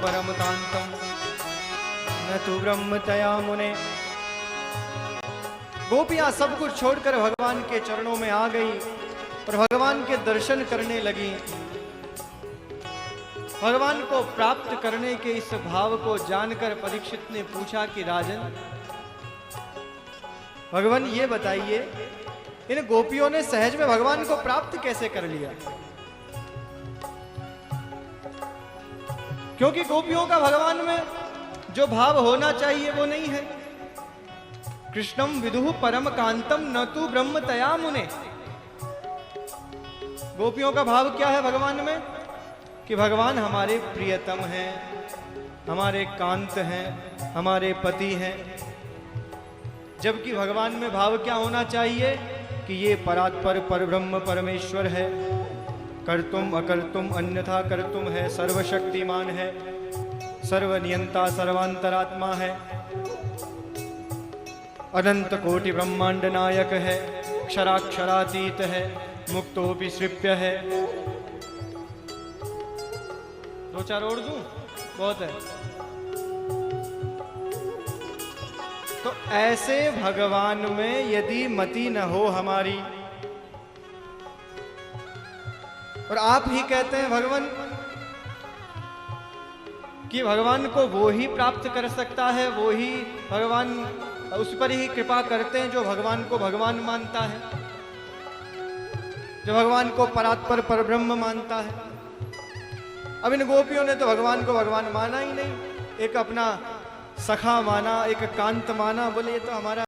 परम कांतम न तु ब्रह्म तया मुने। गोपियां सब कुछ छोड़कर भगवान के चरणों में आ गई और भगवान के दर्शन करने लगी। भगवान को प्राप्त करने के इस भाव को जानकर परीक्षित ने पूछा कि राजन, भगवान ये बताइए, इन गोपियों ने सहज में भगवान को प्राप्त कैसे कर लिया? क्योंकि गोपियों का भगवान में जो भाव होना चाहिए वो नहीं है। कृष्णम विदुः परम कांतम न तु ब्रह्म तया मुने। गोपियों का भाव क्या है भगवान में? कि भगवान हमारे प्रियतम हैं, हमारे कांत हैं, हमारे पति हैं। जबकि भगवान में भाव क्या होना चाहिए? कि ये परात्पर परब्रह्म परमेश्वर है, कर्तुम अकर्तुम अन्यथा कर्तुम है, सर्वशक्तिमान है, सर्वनियंता सर्वांतरात्मा है, अनंत कोटि ब्रह्मांड नायक है, क्षराक्षरातीत है, मुक्तोपि सृप्य है। दो चार और दूं? बहुत है। तो ऐसे भगवान में यदि मति न हो हमारी, और आप ही कहते हैं भगवान कि भगवान को वो ही प्राप्त कर सकता है, वो ही भगवान, उस पर ही कृपा करते हैं जो भगवान को भगवान मानता है, जो भगवान को परात्पर परब्रह्म मानता है। अब इन गोपियों ने तो भगवान को भगवान माना ही नहीं, एक अपना सखा माना, एक कांत माना, बोले ये तो हमारा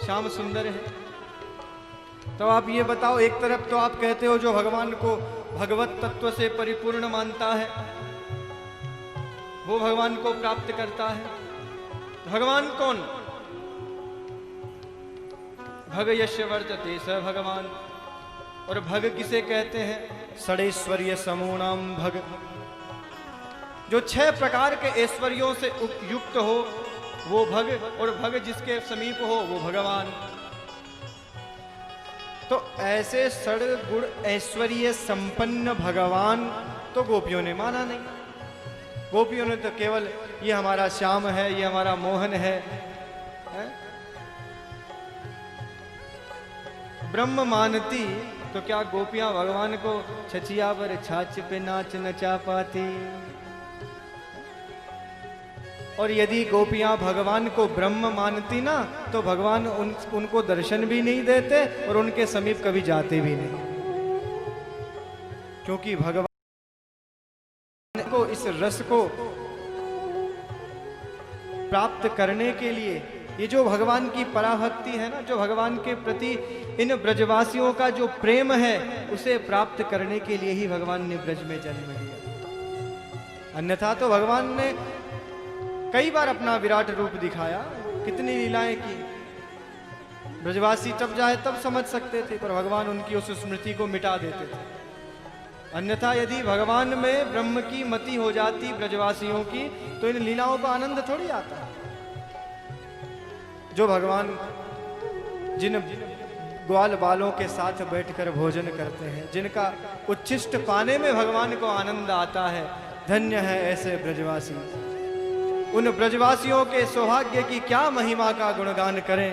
श्याम सुंदर है। तो आप ये बताओ, एक तरफ तो आप कहते हो जो भगवान को भगवत तत्व से परिपूर्ण मानता है वो भगवान को प्राप्त करता है। भगवान कौन? भग यस्य वर्तते स भगवान। और भग किसे कहते हैं? षडैश्वर्य समूनाम भग। जो 6 प्रकार के ऐश्वर्यों से युक्त हो वो भग, और भग जिसके समीप हो वो भगवान। तो ऐसे षड गुण ऐश्वर्य संपन्न भगवान तो गोपियों ने माना नहीं। गोपियों ने तो केवल ये हमारा श्याम है, ये हमारा मोहन है? ब्रह्म मानती तो क्या गोपियां भगवान को छचिया पर छाछ पे नाच नचा पाती? और यदि गोपियां भगवान को ब्रह्म मानती ना तो भगवान उनको दर्शन भी नहीं देते और उनके समीप कभी जाते भी नहीं। क्योंकि भगवान को इस रस को प्राप्त करने के लिए, ये जो भगवान की पराभक्ति है ना, जो भगवान के प्रति इन ब्रजवासियों का जो प्रेम है, उसे प्राप्त करने के लिए ही भगवान ने ब्रज में जन्म लिया। अन्यथा तो भगवान ने कई बार अपना विराट रूप दिखाया, कितनी लीलाएं की। ब्रजवासी तब जाए तब समझ सकते थे, पर भगवान उनकी उस स्मृति को मिटा देते थे। अन्यथा यदि भगवान में ब्रह्म की मति हो जाती ब्रजवासियों की, तो इन लीलाओं का आनंद थोड़ी आता। जो भगवान जिन ग्वाल बालों के साथ बैठकर भोजन करते हैं, जिनका उच्छिष्ट पाने में भगवान को आनंद आता है, धन्य है ऐसे ब्रजवासी। उन ब्रजवासियों के सौभाग्य की क्या महिमा का गुणगान करें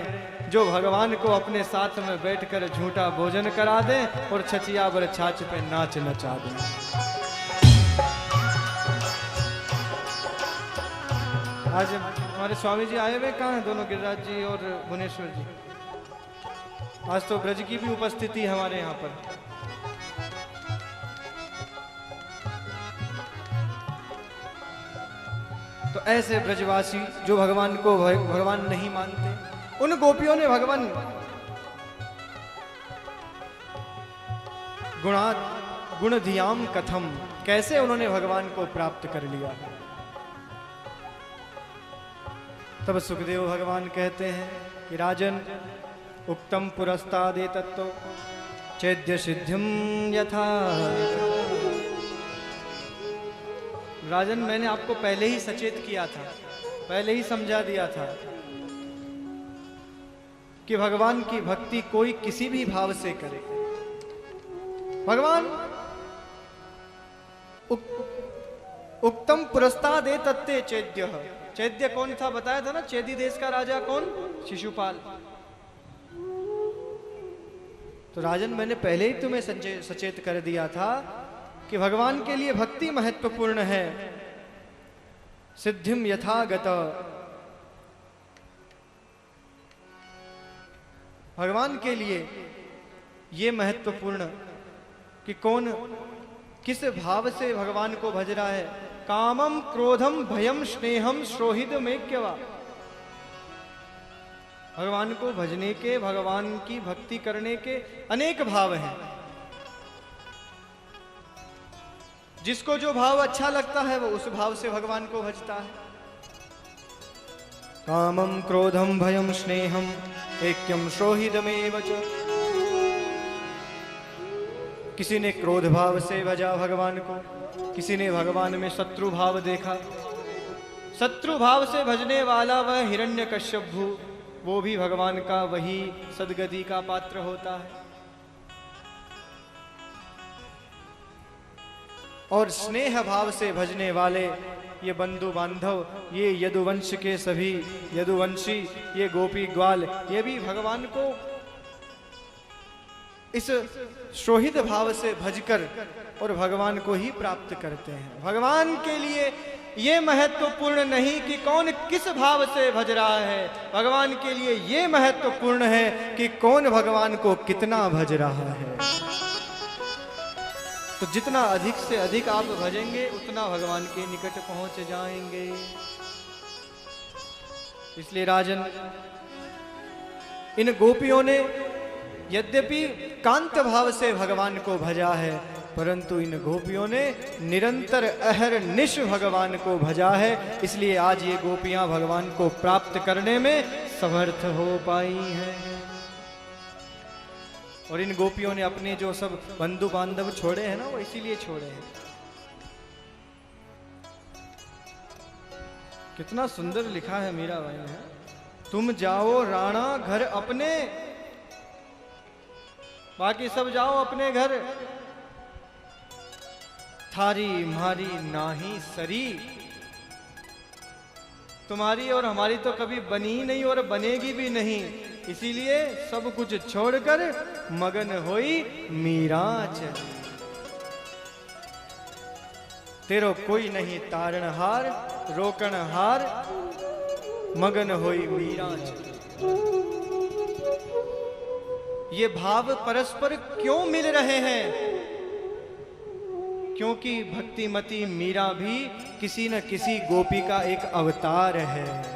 जो भगवान को अपने साथ में बैठकर झूठा भोजन करा दें और छचिया बर छाछ पे नाच नचा दें। आज हमारे स्वामी जी आए हुए कहाँ हैं? दोनों, गिरिराज जी और भुवनेश्वर जी। आज तो ब्रज की भी उपस्थिति हमारे यहाँ पर। तो ऐसे ब्रजवासी जो भगवान को भगवान नहीं मानते, उन गोपियों ने भगवान गुण धियाम कथम, कैसे उन्होंने भगवान को प्राप्त कर लिया। तब सुखदेव भगवान कहते हैं कि राजन, उक्तम पुरस्तादे तत्व चैद्य सिद्धिम यथा। राजन, मैंने आपको पहले ही सचेत किया था, पहले ही समझा दिया था कि भगवान की भक्ति कोई किसी भी भाव से करे। भगवान उक्तम पुरस्तादे तत्ते चैद्य। चैद्य कौन था बताया था ना, चैदी देश का राजा कौन, शिशुपाल। तो राजन मैंने पहले ही तुम्हें सचेत कर दिया था कि भगवान के लिए भक्ति महत्वपूर्ण है। सिद्धिम यथागत, भगवान के लिए ये महत्वपूर्ण कि कौन किस भाव से भगवान को भज रहा है। कामम क्रोधम भयम स्नेहम श्रोहिदमेक्यवा। भगवान को भजने के, भगवान की भक्ति करने के अनेक भाव हैं। जिसको जो भाव अच्छा लगता है वो उस भाव से भगवान को भजता है। कामम क्रोधम भयम स्नेहम ऐक्यम श्रोहिदमेव च। किसी ने क्रोध भाव से भजा भगवान को, किसी ने भगवान में शत्रु भाव देखा। शत्रु भाव से भजने वाला वह हिरण्यकश्यपु, वो भी भगवान का वही सदगति का पात्र होता है। और स्नेह भाव से भजने वाले ये बंधु बांधव, ये यदुवंश के सभी यदुवंशी, ये गोपी ग्वाल, ये भी भगवान को इस शोहित भाव से भजकर और भगवान को ही प्राप्त करते हैं। भगवान के लिए ये महत्वपूर्ण नहीं कि कौन किस भाव से भज रहा है, भगवान के लिए ये महत्वपूर्ण है कि कौन भगवान को कितना भज रहा है। तो जितना अधिक से अधिक आप भजेंगे उतना भगवान के निकट पहुंच जाएंगे। इसलिए राजन, इन गोपियों ने यद्यपि कांत भाव से भगवान को भजा है, परंतु इन गोपियों ने निरंतर अहरनिश भगवान को भजा है। इसलिए आज ये गोपियां भगवान को प्राप्त करने में समर्थ हो पाई हैं। और इन गोपियों ने अपने जो सब बंधु बांधव छोड़े हैं ना, वो इसीलिए छोड़े हैं। कितना सुंदर लिखा है मीराबाई ने, तुम जाओ राणा घर अपने, बाकी सब जाओ अपने घर। थारी मारी नाही सरी, तुम्हारी और हमारी तो कभी बनी ही नहीं और बनेगी भी नहीं। इसीलिए सब कुछ छोड़कर मगन होई मीरा चली। तेरो कोई नहीं तारणहार रोकणहार, मगन होई मीरा चली। ये भाव परस्पर क्यों मिल रहे हैं? क्योंकि भक्तिमती मीरा भी किसी न किसी गोपी का एक अवतार है।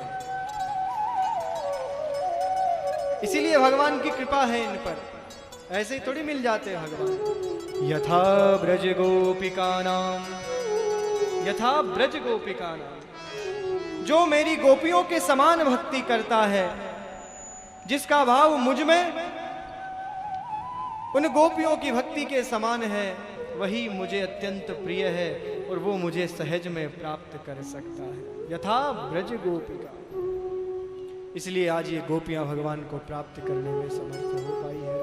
इसीलिए भगवान की कृपा है इन पर, ऐसे ही थोड़ी मिल जाते हैं भगवान। यथा ब्रज गोपिका नाम, यथा ब्रज गोपिका नाम, जो मेरी गोपियों के समान भक्ति करता है, जिसका भाव मुझ में उन गोपियों की भक्ति के समान है, वही मुझे अत्यंत प्रिय है और वो मुझे सहज में प्राप्त कर सकता है। यथा ब्रज गोपिका। इसलिए आज ये गोपियां भगवान को प्राप्त करने में समर्थ हो पाई है।